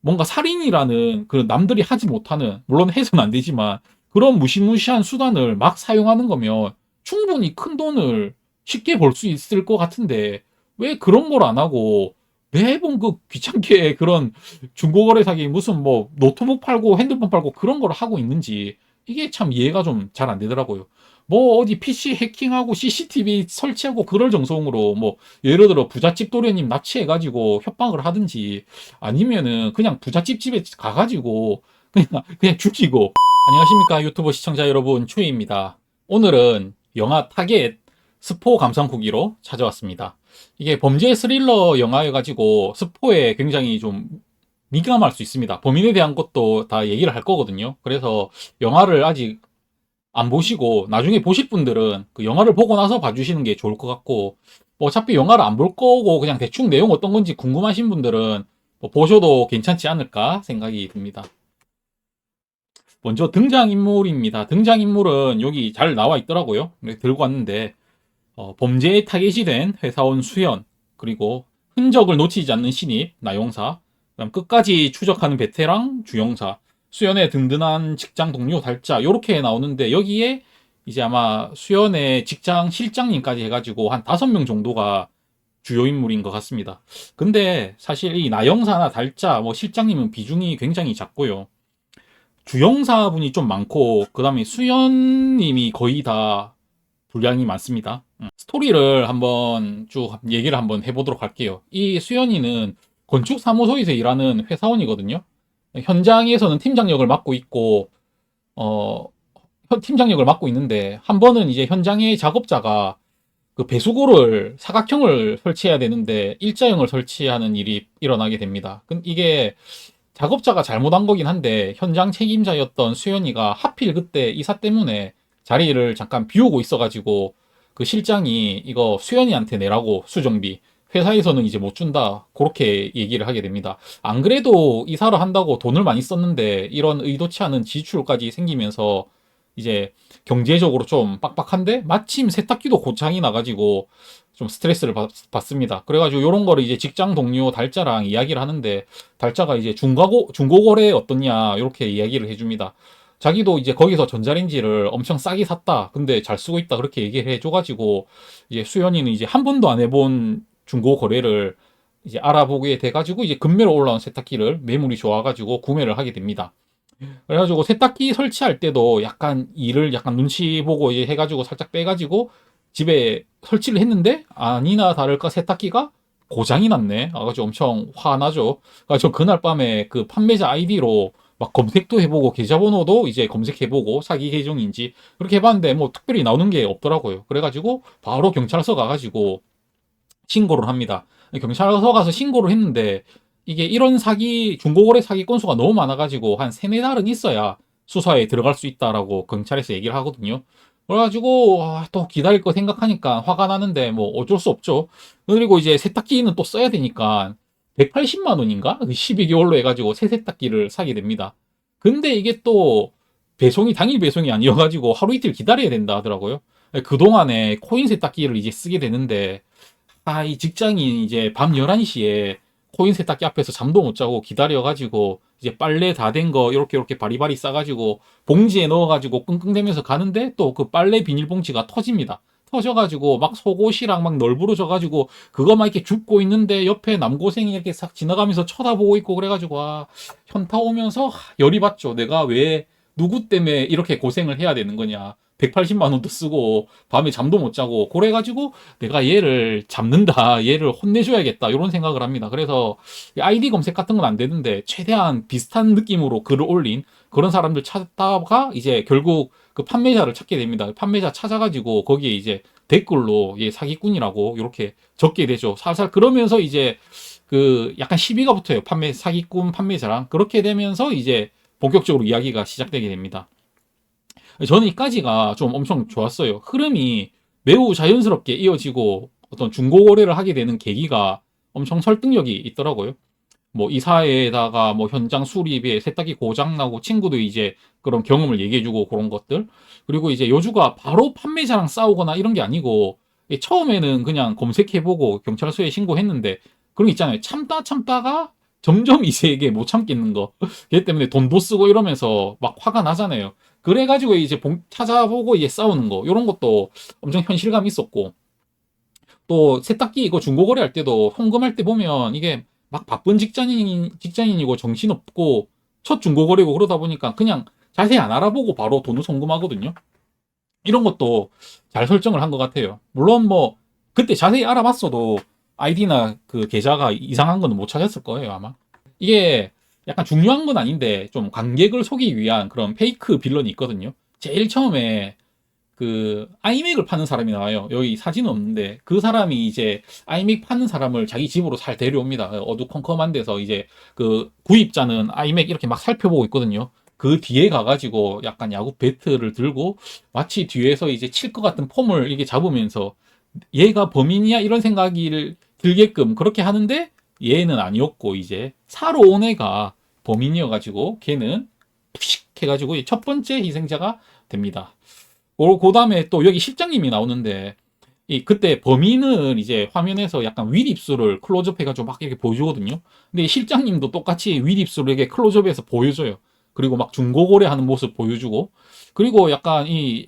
뭔가 살인이라는 그 남들이 하지 못하는, 물론 해서는 안 되지만 그런 무시무시한 수단을 막 사용하는 거면 충분히 큰 돈을 쉽게 벌 수 있을 것 같은데 왜 그런 걸 안 하고 매번 그 귀찮게 그런 중고거래 사기 무슨 뭐 노트북 팔고 핸드폰 팔고 그런 걸 하고 있는지 이게 참 이해가 좀 잘 안 되더라고요. 뭐 어디 PC 해킹하고 CCTV 설치하고 그럴 정성으로 뭐 예를 들어 부잣집 도련님 납치해가지고 협박을 하든지 아니면은 그냥 부잣집 집에 가가지고 그냥 죽이고. 안녕하십니까 유튜브 시청자 여러분, 추이입니다. 오늘은 영화 타겟 스포 감상 후기로 찾아왔습니다. 이게 범죄 스릴러 영화여가지고 스포에 굉장히 좀 민감할 수 있습니다. 범인에 대한 것도 다 얘기를 할 거거든요. 그래서 영화를 아직 안 보시고 나중에 보실 분들은 그 영화를 보고 나서 봐주시는 게 좋을 것 같고, 뭐 어차피 영화를 안 볼 거고 그냥 대충 내용 어떤 건지 궁금하신 분들은 뭐 보셔도 괜찮지 않을까 생각이 듭니다. 먼저 등장인물입니다. 등장인물은 여기 잘 나와 있더라고요. 들고 왔는데 범죄에 타겟이 된 회사원 수현, 그리고 흔적을 놓치지 않는 신입 나용사, 그다음 끝까지 추적하는 베테랑 주영사, 수연의 든든한 직장 동료 달자, 이렇게 나오는데 여기에 이제 아마 수연의 직장 실장님까지 해가지고 한 5명 정도가 주요 인물인 것 같습니다. 근데 사실 이 나영사나 달자, 뭐 실장님은 비중이 굉장히 작고요. 주영사분이 좀 많고 그다음에 수연님이 거의 다 분량이 많습니다. 스토리를 한번 쭉 얘기를 한번 해보도록 할게요. 이 수연이는 건축사무소에서 일하는 회사원이거든요. 현장에서는 팀장 역을 맡고 있고, 어, 팀장 역을 맡고 있는데, 한 번은 이제 현장의 작업자가 그 배수구를 사각형을 설치해야 되는데, 일자형을 설치하는 일이 일어나게 됩니다. 이게 작업자가 잘못한 거긴 한데, 현장 책임자였던 수연이가 하필 그때 이사 때문에 자리를 잠깐 비우고 있어가지고, 그 실장이 이거 수연이한테 내라고 수정비, 회사에서는 이제 못 준다, 그렇게 얘기를 하게 됩니다. 안 그래도 이사를 한다고 돈을 많이 썼는데 이런 의도치 않은 지출까지 생기면서 이제 경제적으로 좀 빡빡한데 마침 세탁기도 고장이 나가지고 좀 스트레스를 받습니다. 그래가지고 이런 거를 이제 직장 동료 달자랑 이야기를 하는데, 달자가 이제 중고거래 어떻냐 이렇게 이야기를 해줍니다. 자기도 이제 거기서 전자레인지를 엄청 싸게 샀다. 근데 잘 쓰고 있다. 그렇게 얘기를 해줘가지고 이제 수연이는 이제 한 번도 안 해본 중고 거래를 이제 알아보게 돼가지고 이제 금매로 올라온 세탁기를 매물이 좋아가지고 구매를 하게 됩니다. 그래가지고 세탁기 설치할 때도 약간 일을 약간 눈치 보고 이제 해가지고 살짝 빼가지고 집에 설치를 했는데 아니나 다를까 세탁기가 고장이 났네. 아가지고 엄청 화나죠. 그래서 그날 밤에 그 판매자 아이디로 막 검색도 해보고 계좌번호도 이제 검색해보고 사기 계정인지 그렇게 해봤는데 뭐 특별히 나오는 게 없더라고요. 그래가지고 바로 경찰서 가가지고 신고를 합니다. 경찰서 가서 신고를 했는데 이게 이런 사기, 중고거래 사기 건수가 너무 많아가지고 한 세네 달은 있어야 수사에 들어갈 수 있다라고 경찰에서 얘기를 하거든요. 그래가지고 또 기다릴 거 생각하니까 화가 나는데 뭐 어쩔 수 없죠. 그리고 이제 세탁기는 또 써야 되니까 180만 원인가? 12개월로 해가지고 새 세탁기를 사게 됩니다. 근데 이게 또 배송이 당일 배송이 아니어가지고 하루 이틀 기다려야 된다 하더라고요. 그동안에 코인 세탁기를 이제 쓰게 되는데 이 직장인 이제 밤 11시에 코인 세탁기 앞에서 잠도 못 자고 기다려가지고 이제 빨래 다 된 거 이렇게 바리바리 싸가지고 봉지에 넣어가지고 끙끙대면서 가는데 또 그 빨래 비닐봉지가 터집니다. 터져가지고 막 속옷이랑 막 널브러져가지고 그거 막 이렇게 줍고 있는데 옆에 남고생이 이렇게 싹 지나가면서 쳐다보고 있고 그래가지고 현타 오면서 열이 받죠. 내가 왜 누구 때문에 이렇게 고생을 해야 되는 거냐. 180만 원도 쓰고 밤에 잠도 못 자고 그래가지고 내가 얘를 잡는다, 얘를 혼내줘야겠다 이런 생각을 합니다. 그래서 아이디 검색 같은 건 안 되는데 최대한 비슷한 느낌으로 글을 올린 그런 사람들 찾다가 이제 결국 그 판매자를 찾게 됩니다. 판매자 찾아가지고 거기에 이제 댓글로 얘 사기꾼이라고 이렇게 적게 되죠. 살살 그러면서 이제 그 약간 시비가 붙어요. 사기꾼 판매자랑. 그렇게 되면서 이제 본격적으로 이야기가 시작되게 됩니다. 저는 이까지가 좀 엄청 좋았어요. 흐름이 매우 자연스럽게 이어지고 어떤 중고 거래를 하게 되는 계기가 엄청 설득력이 있더라고요. 뭐 이사에다가 뭐 현장 수리에 세탁기 고장 나고 친구도 이제 그런 경험을 얘기해주고 그런 것들. 그리고 이제 여주가 바로 판매자랑 싸우거나 이런 게 아니고 처음에는 그냥 검색해보고 경찰서에 신고했는데 그런 게 있잖아요. 참다가 점점 이제 이게 못 참겠는 거. 걔 때문에 돈도 쓰고 이러면서 막 화가 나잖아요. 그래가지고 이제 찾아보고 이제 싸우는 거. 이런 것도 엄청 현실감 있었고. 또 세탁기 이거 중고 거래할 때도 송금할 때 보면 이게 막 바쁜 직장인이고 정신없고 첫 중고 거래고 그러다 보니까 그냥 자세히 안 알아보고 바로 돈을 송금하거든요. 이런 것도 잘 설정을 한 것 같아요. 물론 뭐 그때 자세히 알아봤어도 아이디나 그 계좌가 이상한 거는 못 찾았을 거예요, 아마. 이게 약간 중요한 건 아닌데 좀 관객을 속이기 위한 그런 페이크 빌런이 있거든요. 제일 처음에 그 아이맥을 파는 사람이 나와요. 여기 사진은 없는데 그 사람이 이제 아이맥 파는 사람을 자기 집으로 잘 데려옵니다. 어두컴컴한 데서 이제 그 구입자는 아이맥 이렇게 막 살펴보고 있거든요. 그 뒤에 가가지고 약간 야구 배트를 들고 마치 뒤에서 이제 칠 것 같은 폼을 이게 잡으면서 얘가 범인이야 이런 생각이 들게끔 그렇게 하는데 얘는 아니었고 이제 사러 온 애가 범인이어가지고 걔는 푸식 해가지고 첫 번째 희생자가 됩니다. 그 다음에 또 여기 실장님이 나오는데, 그때 범인은 이제 화면에서 약간 윗입술을 클로즈업 해가지고 막 이렇게 보여주거든요. 근데 실장님도 똑같이 윗입술을 이렇게 클로즈업해서 보여줘요. 그리고 막 중고거래 하는 모습 보여주고, 그리고 약간 이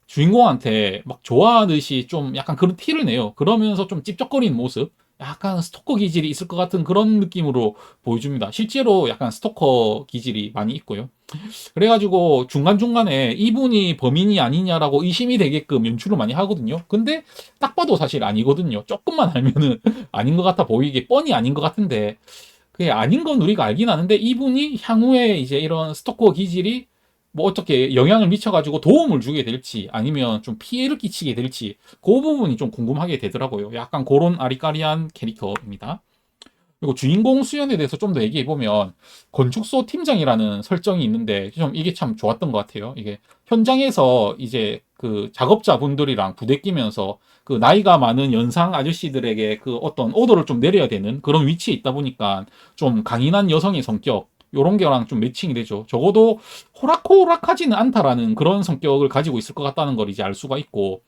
주인공한테 막 좋아하듯이 좀 약간 그런 티를 내요. 그러면서 좀 찝쩍거리는 모습. 약간 스토커 기질이 있을 것 같은 그런 느낌으로 보여줍니다. 실제로 약간 스토커 기질이 많이 있고요. 그래가지고 중간중간에 이분이 범인이 아니냐라고 의심이 되게끔 연출을 많이 하거든요. 근데 딱 봐도 사실 아니거든요. 조금만 알면은 아닌 것 같아 보이게 뻔히 아닌 것 같은데 그게 아닌 건 우리가 알긴 아는데 이분이 향후에 이제 이런 스토커 기질이 뭐 어떻게 영향을 미쳐가지고 도움을 주게 될지 아니면 좀 피해를 끼치게 될지 그 부분이 좀 궁금하게 되더라고요. 약간 그런 아리까리한 캐릭터입니다. 그리고 주인공 수연에 대해서 좀 더 얘기해 보면 건축소 팀장이라는 설정이 있는데 좀 이게 참 좋았던 것 같아요. 이게 현장에서 이제 그 작업자분들이랑 부대 끼면서 그 나이가 많은 연상 아저씨들에게 그 어떤 오더를 좀 내려야 되는 그런 위치에 있다 보니까 좀 강인한 여성의 성격 요런 게랑 좀 매칭이 되죠. 적어도 호락호락하지는 않다라는 그런 성격을 가지고 있을 것 같다는 걸 이제 알 수가 있고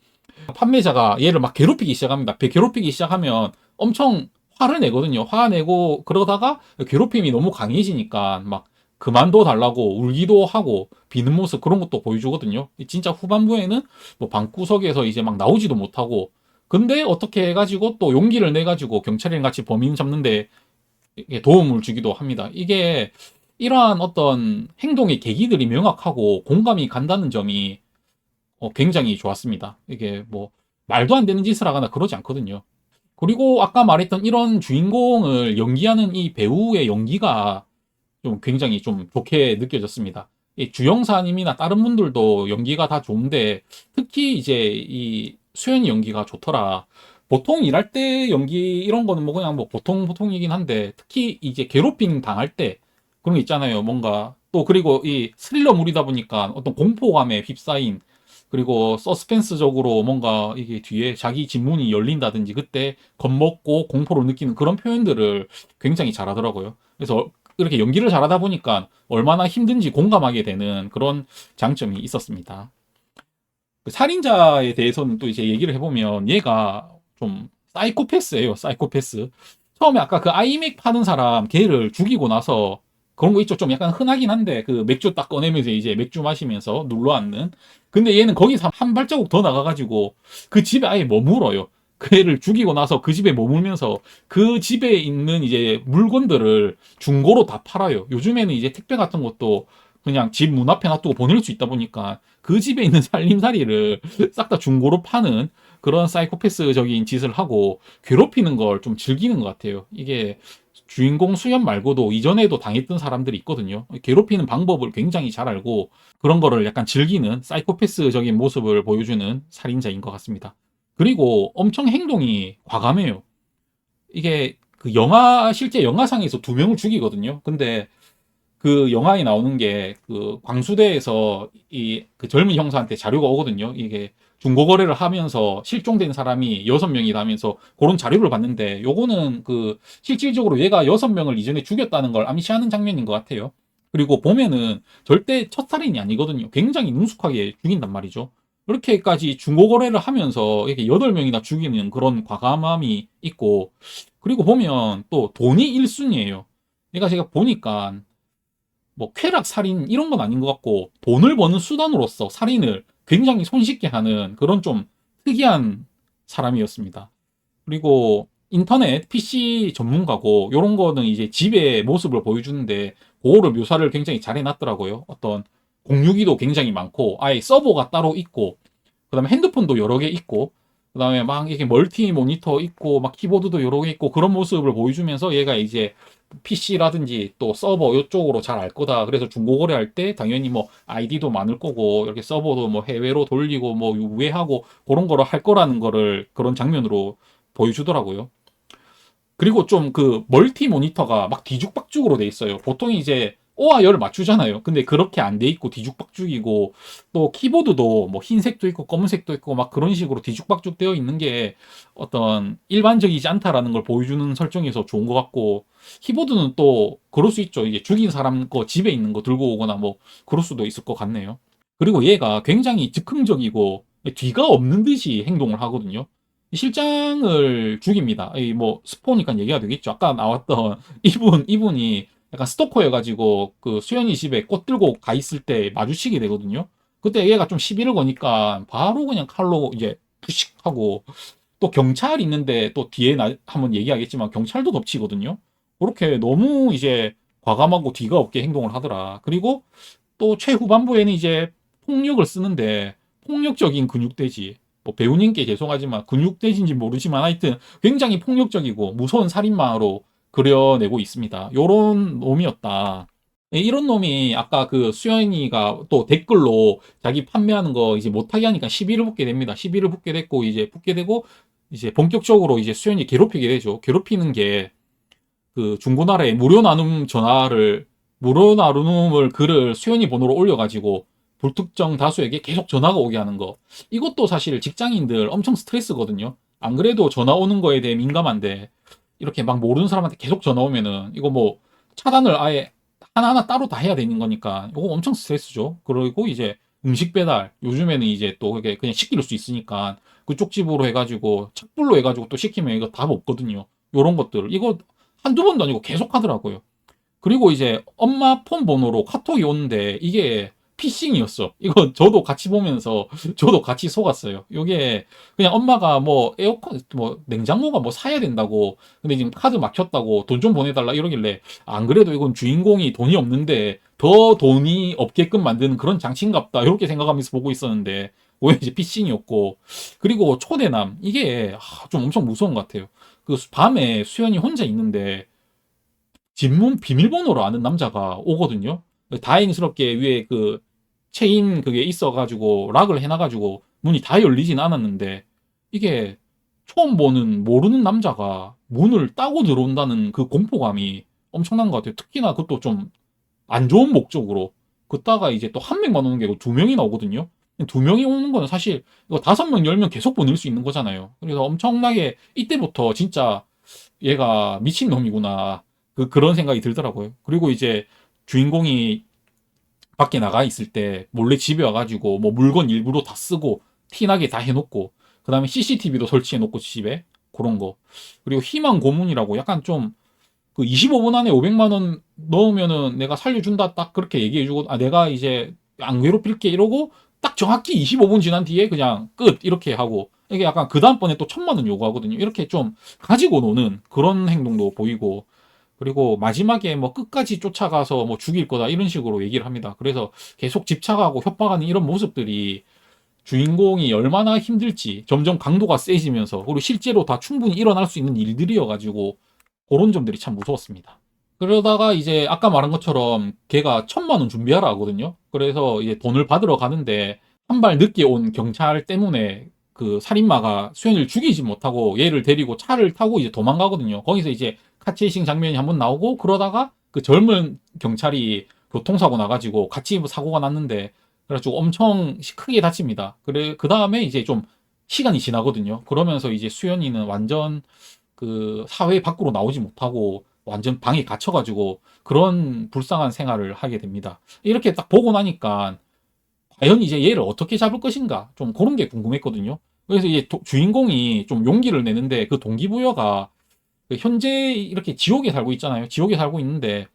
판매자가 얘를 막 괴롭히기 시작합니다. 괴롭히기 시작하면 엄청 화를 내거든요. 화내고 그러다가 괴롭힘이 너무 강해지니까 막 그만둬 달라고 울기도 하고 비는 모습 그런 것도 보여주거든요. 진짜 후반부에는 뭐 방구석에서 이제 막 나오지도 못하고 근데 어떻게 해가지고 또 용기를 내가지고 경찰이랑 같이 범인 잡는데 도움을 주기도 합니다. 이게 이러한 어떤 행동의 계기들이 명확하고 공감이 간다는 점이 굉장히 좋았습니다. 이게 뭐 말도 안 되는 짓을 하거나 그러지 않거든요. 그리고 아까 말했던 이런 주인공을 연기하는 이 배우의 연기가 좀 굉장히 좀 좋게 느껴졌습니다. 이 주영사님이나 다른 분들도 연기가 다 좋은데 특히 이제 이 수현이 연기가 좋더라. 보통 일할 때 연기 이런 거는 뭐 그냥 뭐 보통이긴 한데 특히 이제 괴롭힘 당할 때 그런 거 있잖아요. 뭔가 또 그리고 이 스릴러물이다 보니까 어떤 공포감에 휩싸인 그리고 서스펜스적으로 뭔가 이게 뒤에 자기 진문이 열린다든지 그때 겁먹고 공포를 느끼는 그런 표현들을 굉장히 잘하더라고요. 그래서 이렇게 연기를 잘하다 보니까 얼마나 힘든지 공감하게 되는 그런 장점이 있었습니다. 그 살인자에 대해서는 또 이제 얘기를 해보면 얘가 좀 사이코패스예요, 사이코패스. 처음에 아까 그 아이맥 파는 사람 걔를 죽이고 나서 그런 거 있죠. 좀 약간 흔하긴 한데 그 맥주 딱 꺼내면서 이제 맥주 마시면서 눌러 앉는. 근데 얘는 거기서 한 발자국 더 나가가지고 그 집에 아예 머물어요. 그 애를 죽이고 나서 그 집에 머물면서 그 집에 있는 이제 물건들을 중고로 다 팔아요. 요즘에는 이제 택배 같은 것도 그냥 집 문 앞에 놔두고 보낼 수 있다 보니까 그 집에 있는 살림살이를 싹 다 중고로 파는 그런 사이코패스적인 짓을 하고 괴롭히는 걸 좀 즐기는 것 같아요. 이게 주인공 수연 말고도 이전에도 당했던 사람들이 있거든요. 괴롭히는 방법을 굉장히 잘 알고 그런 거를 약간 즐기는 사이코패스적인 모습을 보여주는 살인자인 것 같습니다. 그리고 엄청 행동이 과감해요. 이게 그 실제 영화상에서 두 명을 죽이거든요. 근데 그 영화에 나오는 게 그 광수대에서 이 그 젊은 형사한테 자료가 오거든요. 이게 중고거래를 하면서 실종된 사람이 6명이다 하면서 그런 자료를 봤는데 요거는 그 실질적으로 얘가 6명을 이전에 죽였다는 걸 암시하는 장면인 것 같아요. 그리고 보면은 절대 첫살인이 아니거든요. 굉장히 능숙하게 죽인단 말이죠. 이렇게까지 중고거래를 하면서 이렇게 8명이나 죽이는 그런 과감함이 있고 그리고 보면 또 돈이 1순위예요. 그러니까 제가 보니까 뭐 쾌락 살인 이런 건 아닌 것 같고 돈을 버는 수단으로서 살인을 굉장히 손쉽게 하는 그런 좀 특이한 사람이었습니다. 그리고 인터넷 PC 전문가고 요런 거는 이제 집의 모습을 보여주는데 그거를 묘사를 굉장히 잘 해놨더라고요. 어떤 공유기도 굉장히 많고 아예 서버가 따로 있고 그다음에 핸드폰도 여러 개 있고 그다음에 막 이렇게 멀티 모니터 있고 막 키보드도 여러 개 있고 그런 모습을 보여주면서 얘가 이제 PC라든지 또 서버 이쪽으로 잘 알 거다. 그래서 중고거래할 때 당연히 뭐 아이디도 많을 거고 이렇게 서버도 뭐 해외로 돌리고 뭐 우회하고 그런 거를 할 거라는 거를 그런 장면으로 보여주더라고요. 그리고 좀 그 멀티 모니터가 막 뒤죽박죽으로 돼 있어요. 보통 이제 오와 열 맞추잖아요. 근데 그렇게 안 돼 있고 뒤죽박죽이고 또 키보드도 뭐 흰색도 있고 검은색도 있고 막 그런 식으로 뒤죽박죽 되어 있는 게 어떤 일반적이지 않다라는 걸 보여주는 설정에서 좋은 것 같고 키보드는 또 그럴 수 있죠. 이게 죽인 사람 거 집에 있는 거 들고 오거나 뭐 그럴 수도 있을 것 같네요. 그리고 얘가 굉장히 즉흥적이고 뒤가 없는 듯이 행동을 하거든요. 실장을 죽입니다. 이 뭐 스포니까 얘기가 되겠죠. 아까 나왔던 이분이 약간 스토커여가지고 그 수연이 집에 꽃 들고 가 있을 때 마주치게 되거든요. 그때 얘가 좀 시비를 거니까 바로 그냥 칼로 이제 푸식 하고 또 경찰 있는데 또 뒤에 한번 얘기하겠지만 경찰도 덮치거든요. 그렇게 너무 이제 과감하고 뒤가 없게 행동을 하더라. 그리고 또 최후반부에는 이제 폭력을 쓰는데 폭력적인 근육돼지 뭐 배우님께 죄송하지만 근육돼지인지 모르지만 하여튼 굉장히 폭력적이고 무서운 살인마로 그려내고 있습니다. 요런 놈이었다. 예, 이런 놈이 아까 그 수연이가 또 댓글로 자기 판매하는 거 이제 못하게 하니까 시비를 붙게 됩니다. 시비를 붙게 됐고 이제 붙게 되고 이제 본격적으로 이제 수연이 괴롭히게 되죠. 괴롭히는 게 그 중고나라에 무료 나눔을 글을 수연이 번호로 올려가지고 불특정 다수에게 계속 전화가 오게 하는 거. 이것도 사실 직장인들 엄청 스트레스거든요. 안 그래도 전화 오는 거에 대해 민감한데 이렇게 막 모르는 사람한테 계속 전화 오면은 이거 뭐 차단을 아예 하나하나 따로 다 해야 되는 거니까 이거 엄청 스트레스죠. 그리고 이제 음식 배달 요즘에는 이제 또 그게 그냥 시킬 수 있으니까 그쪽 집으로 해가지고 착불로 해가지고 또 시키면 이거 답 없거든요. 요런 것들 이거 한두 번도 아니고 계속 하더라고요. 그리고 이제 엄마 폰 번호로 카톡이 오는데 이게 피싱이었어. 이거 저도 같이 보면서 저도 같이 속았어요. 이게 그냥 엄마가 뭐 에어컨 뭐 냉장고가 뭐 사야 된다고 근데 지금 카드 막혔다고 돈 좀 보내달라 이러길래 안 그래도 이건 주인공이 돈이 없는데 더 돈이 없게끔 만드는 그런 장치인갑다 이렇게 생각하면서 보고 있었는데 오히려 이제 피싱이었고 그리고 초대남 이게 좀 엄청 무서운 것 같아요. 그 밤에 수연이 혼자 있는데 집문 비밀번호를 아는 남자가 오거든요. 다행스럽게 위에 그 체인 그게 있어가지고 락을 해놔가지고 문이 다 열리진 않았는데 이게 처음 보는 모르는 남자가 문을 따고 들어온다는 그 공포감이 엄청난 것 같아요. 특히나 그것도 좀 안 좋은 목적으로. 그따가 이제 또 한 명만 오는 게 아니고 두 명이나 오거든요. 두 명이 오는 거는 사실 이거 다섯 명, 열 명 계속 보낼 수 있는 거잖아요. 그래서 엄청나게 이때부터 진짜 얘가 미친놈이구나. 그런 생각이 들더라고요. 그리고 이제 주인공이 밖에 나가 있을 때 몰래 집에 와가지고 뭐 물건 일부러 다 쓰고 티나게 다 해놓고 그 다음에 CCTV도 설치해놓고 집에 그런 거. 그리고 희망 고문이라고 약간 좀 그 25분 안에 500만 원 넣으면은 내가 살려준다 딱 그렇게 얘기해주고 아 내가 이제 안 괴롭힐게 이러고 딱 정확히 25분 지난 뒤에 그냥 끝 이렇게 하고 이게 약간 그 다음번에 또 1,000만 원 요구하거든요. 이렇게 좀 가지고 노는 그런 행동도 보이고 그리고 마지막에 뭐 끝까지 쫓아가서 뭐 죽일 거다 이런 식으로 얘기를 합니다. 그래서 계속 집착하고 협박하는 이런 모습들이 주인공이 얼마나 힘들지 점점 강도가 세지면서 그리고 실제로 다 충분히 일어날 수 있는 일들이어가지고 그런 점들이 참 무서웠습니다. 그러다가 이제 아까 말한 것처럼 걔가 1,000만 원 준비하라 하거든요. 그래서 이제 돈을 받으러 가는데 한 발 늦게 온 경찰 때문에 그 살인마가 수현이를 죽이지 못하고 얘를 데리고 차를 타고 이제 도망가거든요. 거기서 이제 카체이싱 장면이 한번 나오고 그러다가 그 젊은 경찰이 교통사고 나가지고 같이 사고가 났는데 그래가지고 엄청 크게 다칩니다. 그래 그 다음에 이제 좀 시간이 지나거든요. 그러면서 이제 수연이는 완전 그 사회 밖으로 나오지 못하고 완전 방에 갇혀가지고 그런 불쌍한 생활을 하게 됩니다. 이렇게 딱 보고 나니까 과연 이제 얘를 어떻게 잡을 것인가 좀 그런 게 궁금했거든요. 그래서 이제 주인공이 좀 용기를 내는데 그 동기부여가 그 현재 이렇게 지옥에 살고 있잖아요. 지옥에 살고 있는데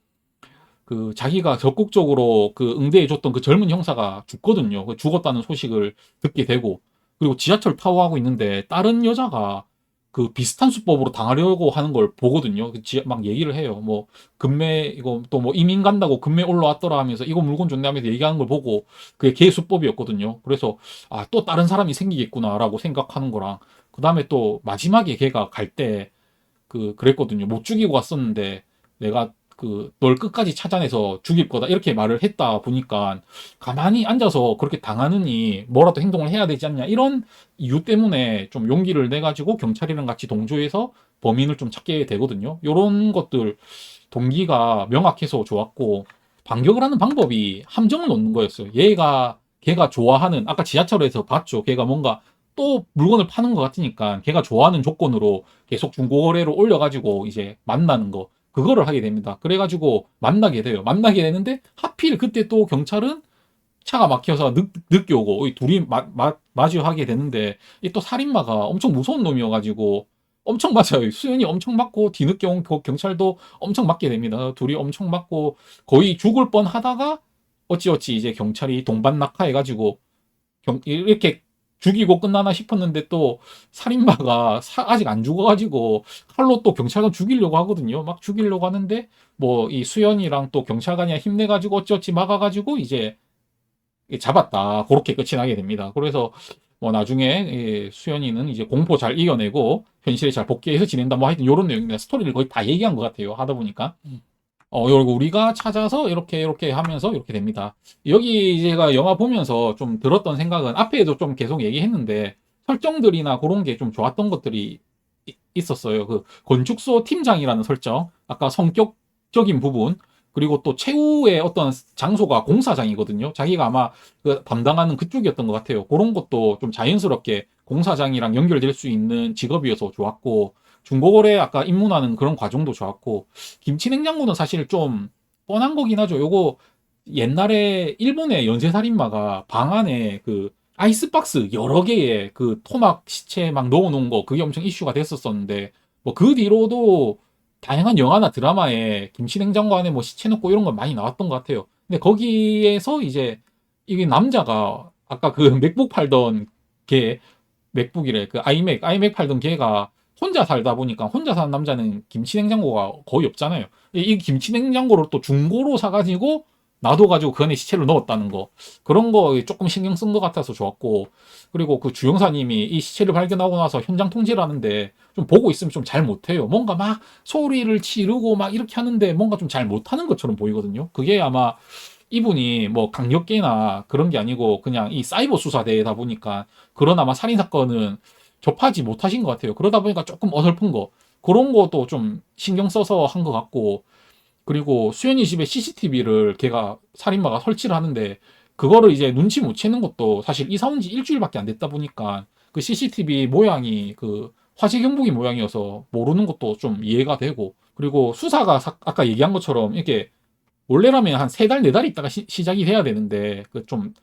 그 자기가 적극적으로 그 응대해줬던 그 젊은 형사가 죽거든요. 그 죽었다는 소식을 듣게 되고, 그리고 지하철 타고 가고 있는데 다른 여자가 그 비슷한 수법으로 당하려고 하는 걸 보거든요. 막 얘기를 해요. 뭐 금매 이거 또 뭐 이민 간다고 금매 올라왔더라 하면서 이거 물건 좋네 하면서 얘기하는 걸 보고 그게 걔 수법이었거든요. 그래서 아, 또 다른 사람이 생기겠구나라고 생각하는 거랑, 그 다음에 또 마지막에 걔가 갈 때 그랬거든요. 못 죽이고 왔었는데 내가 널 끝까지 찾아내서 죽일 거다 이렇게 말을 했다 보니까 가만히 앉아서 그렇게 당하느니 뭐라도 행동을 해야 되지 않냐, 이런 이유 때문에 좀 용기를 내 가지고 경찰이랑 같이 동조해서 범인을 좀 찾게 되거든요. 요런 것들 동기가 명확해서 좋았고, 반격을 하는 방법이 함정을 놓는 거였어요. 걔가 좋아하는, 아까 지하철에서 봤죠. 걔가 뭔가 또 물건을 파는 것 같으니까 걔가 좋아하는 조건으로 계속 중고거래로 올려가지고 이제 만나는 거, 그거를 하게 됩니다. 그래가지고 만나게 돼요. 만나게 되는데 하필 그때 또 경찰은 차가 막혀서 늦게 오고 이 둘이 마주하게 되는데, 이 또 살인마가 엄청 무서운 놈이어가지고 엄청 맞아요. 수연이 엄청 맞고 뒤늦게 온 경찰도 엄청 맞게 됩니다. 둘이 엄청 맞고 거의 죽을 뻔 하다가 어찌어찌 이제 경찰이 동반 낙하해가지고 이렇게 죽이고 끝나나 싶었는데 또 살인마가 아직 안 죽어가지고 칼로 또 경찰관 죽이려고 하거든요. 막 죽이려고 하는데 뭐 이 수연이랑 또 경찰관이 힘내가지고 어찌어찌 막아가지고 이제 잡았다. 그렇게 끝이 나게 됩니다. 그래서 뭐 나중에 수연이는 이제 공포 잘 이겨내고 현실에 잘 복귀해서 지낸다. 뭐 하여튼 이런 내용입니다. 스토리를 거의 다 얘기한 것 같아요. 하다 보니까. 요거 우리가 찾아서 이렇게 하면서 이렇게 됩니다. 여기 제가 영화 보면서 좀 들었던 생각은 앞에도 좀 계속 얘기했는데 설정들이나 그런 게 좀 좋았던 것들이 있었어요. 그 건축소 팀장이라는 설정, 아까 성격적인 부분, 그리고 또 최후의 어떤 장소가 공사장이거든요. 자기가 아마 그 담당하는 그쪽이었던 것 같아요. 그런 것도 좀 자연스럽게 공사장이랑 연결될 수 있는 직업이어서 좋았고, 중고거래 아까 입문하는 그런 과정도 좋았고, 김치냉장고는 사실 좀 뻔한 거긴 하죠. 요거 옛날에 일본의 연쇄살인마가 방 안에 그 아이스박스 여러 개의 그 토막 시체 막 넣어놓은 거, 그게 엄청 이슈가 됐었었는데, 뭐 그 뒤로도 다양한 영화나 드라마에 김치냉장고 안에 뭐 시체 넣고 이런 건 많이 나왔던 것 같아요. 근데 거기에서 이제 이게 남자가 아까 그 맥북 팔던 걔, 맥북이래, 그 아이맥 팔던 걔가 혼자 살다 보니까, 혼자 사는 남자는 김치냉장고가 거의 없잖아요. 이 김치냉장고를 또 중고로 사가지고 놔둬가지고 그 안에 시체를 넣었다는 거, 그런 거 조금 신경 쓴 것 같아서 좋았고, 그리고 그 주영사님이 이 시체를 발견하고 나서 현장 통제를 하는데 좀 보고 있으면 좀 잘 못해요. 뭔가 막 소리를 지르고 막 이렇게 하는데 뭔가 좀 잘 못하는 것처럼 보이거든요. 그게 아마 이분이 뭐 강력계나 그런 게 아니고 그냥 이 사이버 수사대다 보니까 그런 아마 살인 사건은 접하지 못하신 것 같아요. 그러다 보니까 조금 어설픈 거, 그런 것도 좀 신경 써서 한 것 같고, 그리고 수연이 집에 CCTV를 걔가 살인마가 설치를 하는데 그거를 이제 눈치 못 채는 것도 사실 이사 온 지 일주일밖에 안 됐다 보니까 그 CCTV 모양이 그 화재 경보기 모양이어서 모르는 것도 좀 이해가 되고, 그리고 수사가 아까 얘기한 것처럼 이렇게 원래라면 한 세 달, 네 달 있다가 시작이 돼야 되는데 그 좀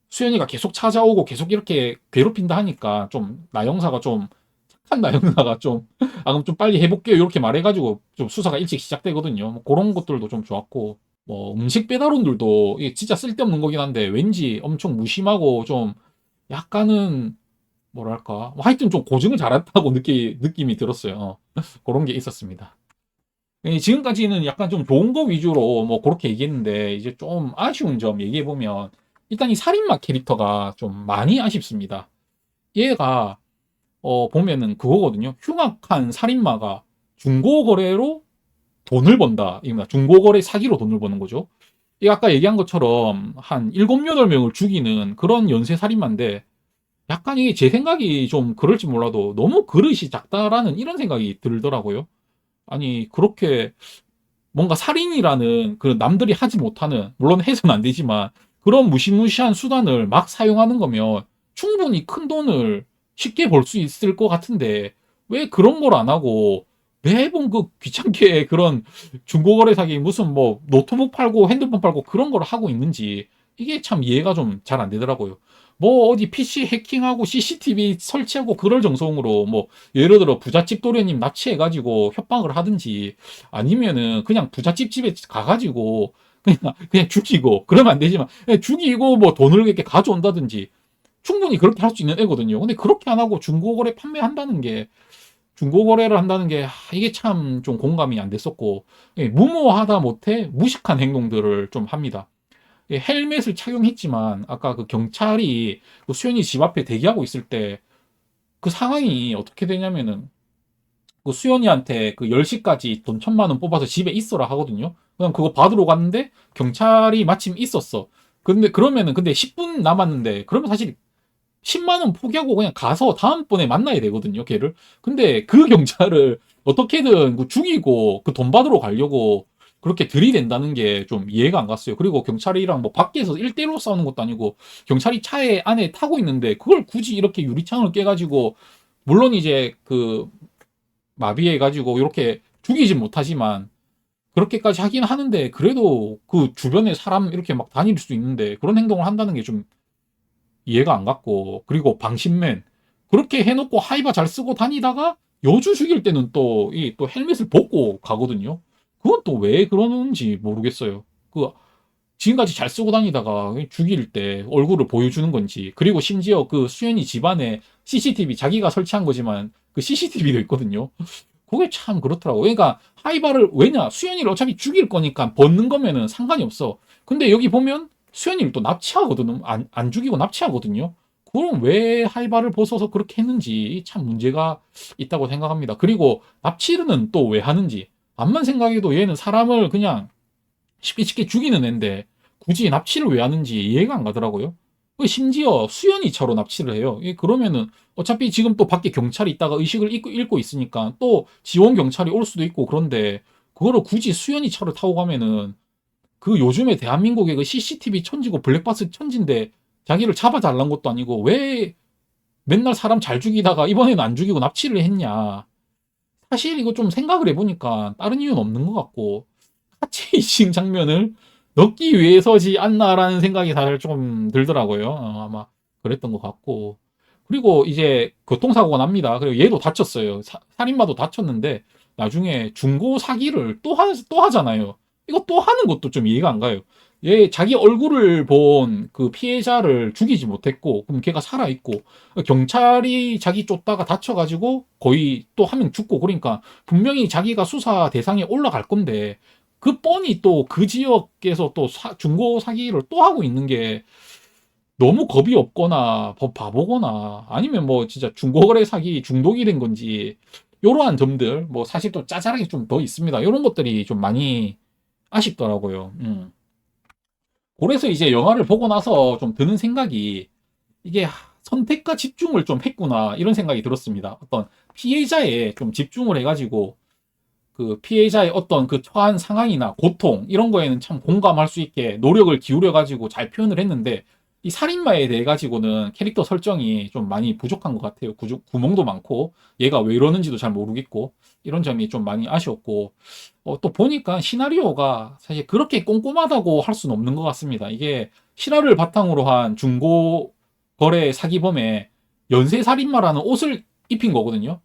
수연이가 계속 찾아오고 계속 이렇게 괴롭힌다 하니까 좀 나영사가 좀 착한 나영사가 좀 아, 그럼 좀 빨리 해볼게요 이렇게 말해가지고 좀 수사가 일찍 시작되거든요. 뭐 그런 것들도 좀 좋았고, 뭐 음식 배달원들도 이게 진짜 쓸데없는 거긴 한데 왠지 엄청 무심하고 좀 약간은 뭐랄까, 뭐 하여튼 좀 고증을 잘했다고 느낌이 들었어요. 그런 게 있었습니다. 지금까지는 약간 좀 좋은 거 위주로 뭐 그렇게 얘기했는데, 이제 좀 아쉬운 점 얘기해 보면 일단 이 살인마 캐릭터가 좀 많이 아쉽습니다. 얘가 보면은 그거거든요. 흉악한 살인마가 중고거래로 돈을 번다, 이겁니다. 중고거래 사기로 돈을 버는 거죠. 이 아까 얘기한 것처럼 한 7, 8명을 죽이는 그런 연쇄 살인마인데, 약간 이게 제 생각이 좀 그럴지 몰라도 너무 그릇이 작다라는 이런 생각이 들더라고요. 아니 그렇게 뭔가 살인이라는 그 남들이 하지 못하는, 물론 해서는 안 되지만 그런 무시무시한 수단을 막 사용하는 거면 충분히 큰 돈을 쉽게 벌 수 있을 것 같은데 왜 그런 걸 안 하고 매번 그 귀찮게 그런 중고거래 사기, 무슨 뭐 노트북 팔고 핸드폰 팔고 그런 걸 하고 있는지 이게 참 이해가 좀 잘 안 되더라고요. 뭐 어디 PC 해킹하고 CCTV 설치하고 그럴 정성으로 뭐 예를 들어 부잣집 도련님 납치해가지고 협박을 하든지 아니면은 그냥 부잣집 집에 가가지고 그냥 죽이고 그러면 안 되지만 그냥 죽이고 뭐 돈을 이렇게 가져온다든지 충분히 그렇게 할 수 있는 애거든요. 근데 그렇게 안 하고 중고거래 판매한다는 게 중고거래를 한다는 게 이게 참 좀 공감이 안 됐었고 예, 무모하다 못해 무식한 행동들을 좀 합니다. 예, 헬멧을 착용했지만 아까 그 경찰이 그 수연이 집 앞에 대기하고 있을 때 그 상황이 어떻게 되냐면은 그 수연이한테 그 10시까지 돈 1,000만 원 뽑아서 집에 있어라 하거든요. 그냥 그거 받으러 갔는데 경찰이 마침 있었어. 근데 그러면은 근데 10분 남았는데 그러면 사실 10만 원 포기하고 그냥 가서 다음번에 만나야 되거든요, 걔를. 근데 그 경찰을 어떻게든 그 죽이고 그 돈 받으러 가려고 그렇게 들이댄다는 게 좀 이해가 안 갔어요. 그리고 경찰이랑 뭐 밖에서 1대1로 싸우는 것도 아니고 경찰이 차에 안에 타고 있는데 그걸 굳이 이렇게 유리창을 깨가지고 물론 이제 그 마비해가지고 이렇게 죽이진 못하지만 그렇게까지 하긴 하는데 그래도 그 주변에 사람 이렇게 막 다닐 수 있는데 그런 행동을 한다는 게 좀 이해가 안 갔고 그리고 방신맨 그렇게 해놓고 하이바 잘 쓰고 다니다가 여주 죽일 때는 또 이 또 헬멧을 벗고 가거든요. 그건 또 왜 그러는지 모르겠어요. 그 지금까지 잘 쓰고 다니다가 죽일 때 얼굴을 보여주는 건지 그리고 심지어 그 수연이 집안에 CCTV 자기가 설치한 거지만 그 CCTV도 있거든요. 그게 참 그렇더라고. 그러니까 하이바를 왜냐 수연이를 어차피 죽일 거니까 벗는 거면은 상관이 없어. 근데 여기 보면 수연이를 또 납치하거든. 안 죽이고 납치하거든요. 그럼 왜 하이바를 벗어서 그렇게 했는지 참 문제가 있다고 생각합니다. 그리고 납치는 또 왜 하는지 암만 생각해도 얘는 사람을 그냥 쉽게 쉽게 죽이는 애인데 굳이 납치를 왜 하는지 이해가 안 가더라고요. 심지어 수연이 차로 납치를 해요. 그러면은 어차피 지금 또 밖에 경찰이 있다가 의식을 잃고 있으니까 또 지원 경찰이 올 수도 있고 그런데 그거를 굳이 수연이 차를 타고 가면은 그 요즘에 대한민국의 그 CCTV 천지고 블랙박스 천지인데 자기를 잡아달란 것도 아니고 왜 맨날 사람 잘 죽이다가 이번에는 안 죽이고 납치를 했냐. 사실 이거 좀 생각을 해보니까 다른 이유는 없는 것 같고 카체이싱 장면을 넣기 위해서지 않나라는 생각이 사실 좀 들더라고요. 아마 그랬던 것 같고. 그리고 이제 교통사고가 납니다. 그리고 얘도 다쳤어요. 살인마도 다쳤는데 나중에 중고 사기를 또 하잖아요. 이거 또 하는 것도 좀 이해가 안 가요. 얘 자기 얼굴을 본 그 피해자를 죽이지 못했고 그럼 걔가 살아있고 경찰이 자기 쫓다가 다쳐가지고 거의 또 한 명 죽고 그러니까 분명히 자기가 수사 대상에 올라갈 건데 그 뻔히 또 그 지역에서 또 중고 사기를 또 하고 있는 게 너무 겁이 없거나 바보거나 아니면 뭐 진짜 중고거래 사기 중독이 된 건지 이러한 점들 뭐 사실 또 짜잘하게 좀 더 있습니다. 이런 것들이 좀 많이 아쉽더라고요. 그래서 이제 영화를 보고 나서 좀 드는 생각이 이게 선택과 집중을 좀 했구나 이런 생각이 들었습니다. 어떤 피해자에 좀 집중을 해가지고 그 피해자의 어떤 그 처한 상황이나 고통 이런 거에는 참 공감할 수 있게 노력을 기울여 가지고 잘 표현을 했는데 이 살인마에 대해 가지고는 캐릭터 설정이 좀 많이 부족한 것 같아요. 구멍도 많고 얘가 왜 이러는지도 잘 모르겠고 이런 점이 좀 많이 아쉬웠고 또 보니까 시나리오가 사실 그렇게 꼼꼼하다고 할 수는 없는 것 같습니다. 이게 실화를 바탕으로 한 중고 거래 사기범의 연쇄 살인마라는 옷을 입힌 거거든요.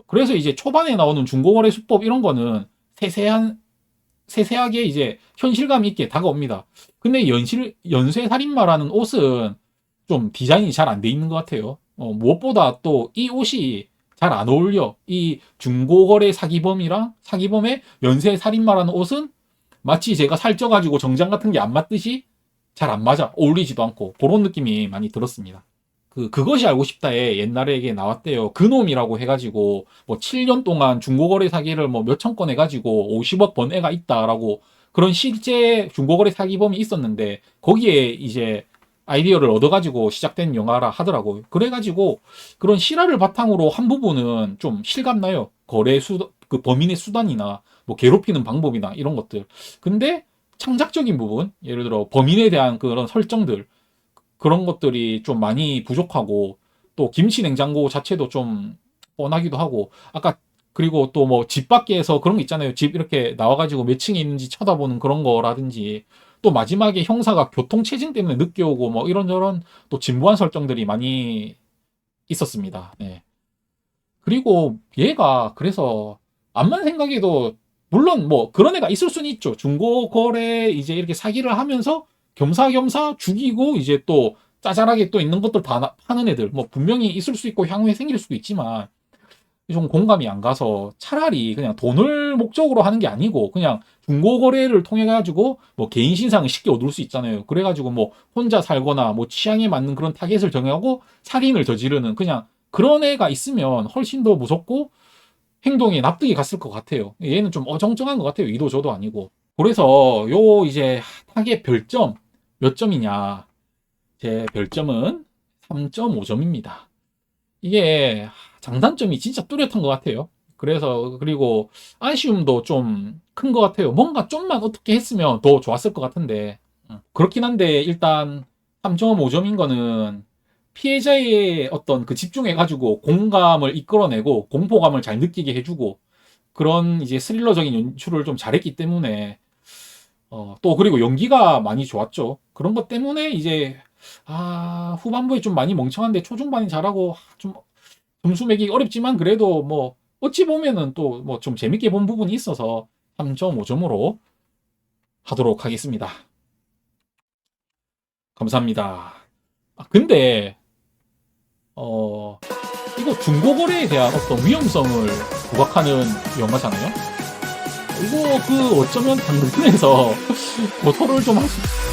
그래서 이제 초반에 나오는 중고거래 수법 이런 거는 세세하게 이제 현실감 있게 다가옵니다. 근데 연쇄 살인마라는 옷은 좀 디자인이 잘 안 돼 있는 것 같아요. 무엇보다 또 이 옷이 잘 안 어울려. 이 중고거래 사기범이랑 사기범의 연쇄 살인마라는 옷은 마치 제가 살쪄가지고 정장 같은 게 안 맞듯이 잘 안 맞아. 어울리지도 않고. 그런 느낌이 많이 들었습니다. 그것이 알고 싶다에 옛날에 이게 나왔대요. 그놈이라고 해가지고 뭐 7년 동안 중고거래 사기를 뭐 몇천 건 해가지고 50억 번 애가 있다라고 그런 실제 중고거래 사기범이 있었는데 거기에 이제 아이디어를 얻어가지고 시작된 영화라 하더라고요. 그래가지고 그런 실화를 바탕으로 한 부분은 좀 실감나요. 그 범인의 수단이나 뭐 괴롭히는 방법이나 이런 것들. 근데 창작적인 부분, 예를 들어 범인에 대한 그런 설정들 그런 것들이 좀 많이 부족하고 또 김치 냉장고 자체도 좀 뻔하기도 하고 아까 그리고 또 뭐 집 밖에서 그런 거 있잖아요. 집 이렇게 나와가지고 몇 층에 있는지 쳐다보는 그런 거라든지 또 마지막에 형사가 교통체증 때문에 늦게 오고 뭐 이런저런 또 진부한 설정들이 많이 있었습니다. 네. 그리고 얘가 그래서 암만 생각해도 물론 뭐 그런 애가 있을 수는 있죠. 중고거래 이제 이렇게 사기를 하면서 겸사겸사 죽이고 이제 또 짜잘하게 또 있는 것들 다 파는 애들 뭐 분명히 있을 수 있고 향후에 생길 수도 있지만 좀 공감이 안 가서 차라리 그냥 돈을 목적으로 하는 게 아니고 그냥 중고거래를 통해 가지고 뭐 개인 신상을 쉽게 얻을 수 있잖아요. 그래 가지고 뭐 혼자 살거나 뭐 취향에 맞는 그런 타겟을 정하고 살인을 저지르는 그냥 그런 애가 있으면 훨씬 더 무섭고 행동에 납득이 갔을 것 같아요. 얘는 좀 어정쩡한 것 같아요. 이도저도 아니고. 그래서 요 이제 타겟 별점 몇 점이냐. 제 별점은 3.5점입니다. 이게 장단점이 진짜 뚜렷한 것 같아요. 그래서 그리고 아쉬움도 좀 큰 것 같아요. 뭔가 좀만 어떻게 했으면 더 좋았을 것 같은데 그렇긴 한데 일단 3.5점인 거는 피해자의 어떤 그 집중해가지고 공감을 이끌어내고 공포감을 잘 느끼게 해주고 그런 이제 스릴러적인 연출을 좀 잘했기 때문에 또 그리고 연기가 많이 좋았죠. 그런 것 때문에 이제 후반부에 좀 많이 멍청한데 초중반이 잘하고 좀 점수 매기기 어렵지만 그래도 뭐 어찌 보면은 또 뭐 좀 재밌게 본 부분이 있어서 3.5점으로 하도록 하겠습니다. 감사합니다. 근데 이거 중고거래에 대한 어떤 위험성을 부각하는 영화잖아요. 이거 그 어쩌면 당근에서 고소를 좀 할 수